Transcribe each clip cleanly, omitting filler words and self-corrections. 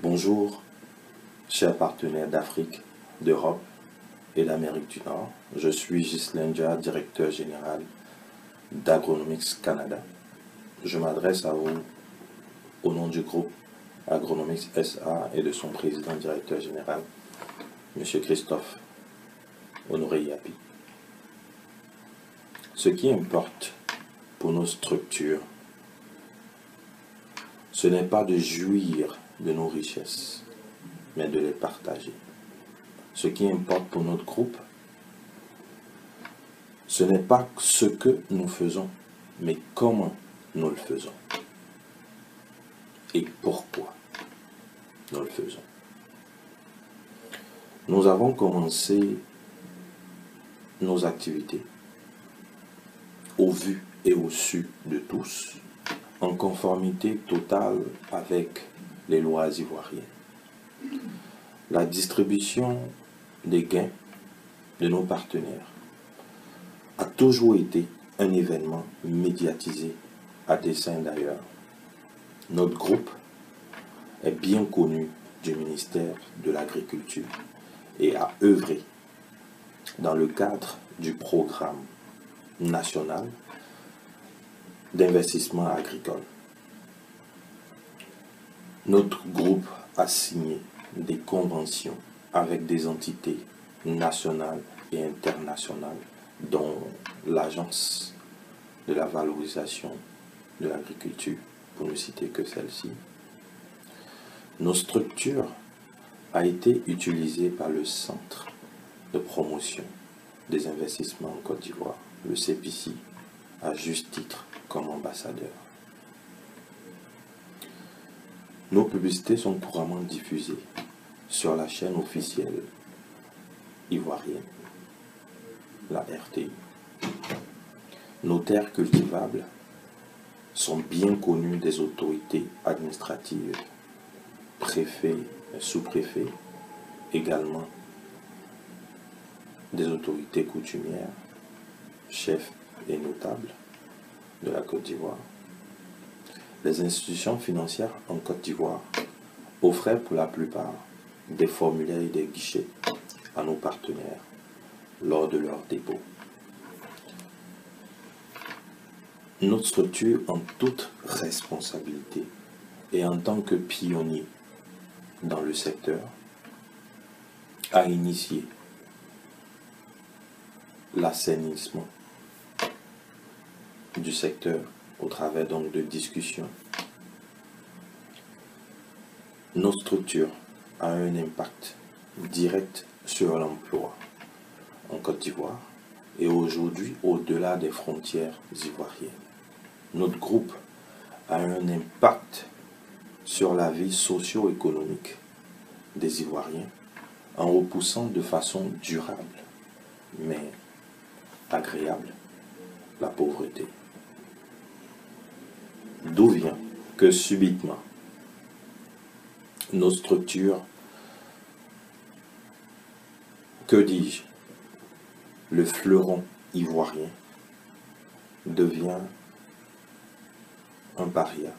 Bonjour, chers partenaires d'Afrique, d'Europe et d'Amérique du Nord. Je suis Ghislain Dia, directeur général d'Agronomics Canada. Je m'adresse à vous au nom du groupe Agronomics SA et de son président directeur général, M. Christophe Honoré Yapi. Ce qui importe pour nos structures, ce n'est pas de jouir de nos richesses, mais de les partager. Ce qui importe pour notre groupe, ce n'est pas ce que nous faisons, mais comment nous le faisons. Et pourquoi nous le faisons. Nous avons commencé nos activités au vu et au su de tous, en conformité totale avec les lois ivoiriennes. La distribution des gains de nos partenaires a toujours été un événement médiatisé à dessein d'ailleurs. Notre groupe est bien connu du ministère de l'Agriculture et a œuvré dans le cadre du programme national d'investissement agricole. Notre groupe a signé des conventions avec des entités nationales et internationales, dont l'Agence de la valorisation de l'agriculture, pour ne citer que celle-ci. Nos structures a été utilisée par le Centre de promotion des investissements en Côte d'Ivoire, le CPC, à juste titre comme ambassadeur. Nos publicités sont couramment diffusées sur la chaîne officielle ivoirienne, la RTI. Nos terres cultivables sont bien connues des autorités administratives, préfets, sous-préfets, également des autorités coutumières, chefs et notables de la Côte d'Ivoire. Les institutions financières en Côte d'Ivoire offraient pour la plupart des formulaires et des guichets à nos partenaires lors de leur dépôt. Notre structure, en toute responsabilité et en tant que pionnier dans le secteur, a initié l'assainissement du secteur au travers donc de discussions. Nos structures ont un impact direct sur l'emploi en Côte d'Ivoire et aujourd'hui au-delà des frontières ivoiriennes. Notre groupe a un impact sur la vie socio-économique des Ivoiriens en repoussant de façon durable mais agréable la pauvreté. D'où vient que subitement nos structures, que dis-je, le fleuron ivoirien devient un paria,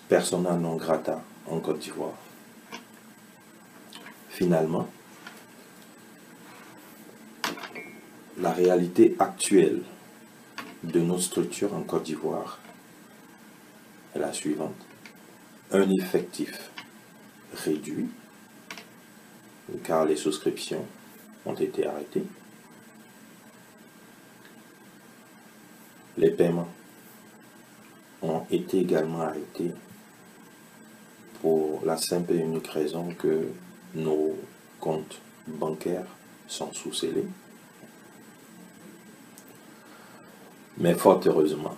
persona non grata en Côte d'Ivoire. Finalement, la réalité actuelle de nos structures en Côte d'Ivoire est la suivante. Un effectif réduit, car les souscriptions ont été arrêtées. Les paiements ont été également arrêtés pour la simple et unique raison que nos comptes bancaires sont sous-scellés. Mais fort heureusement,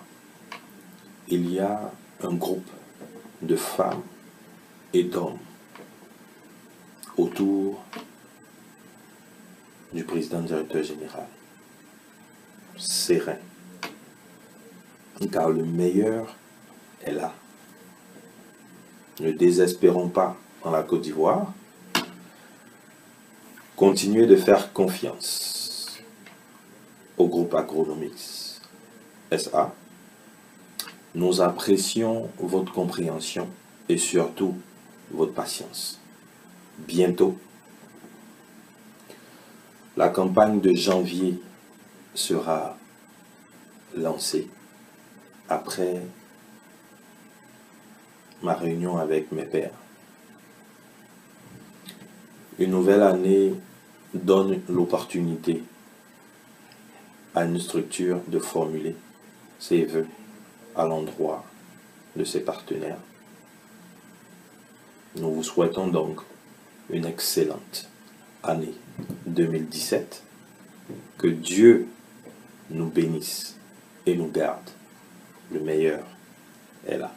il y a un groupe de femmes et d'hommes autour du président directeur général, serein, car le meilleur est là. Ne désespérons pas en la Côte d'Ivoire. Continuez de faire confiance au groupe Agronomics SA Nous apprécions votre compréhension et surtout votre patience. Bientôt, la campagne de janvier sera lancée après ma réunion avec mes pairs. Une nouvelle année donne l'opportunité à une structure de formuler ses vœux à l'endroit de ses partenaires. Nous vous souhaitons donc une excellente année 2017. Que Dieu nous bénisse et nous garde. Le meilleur est là.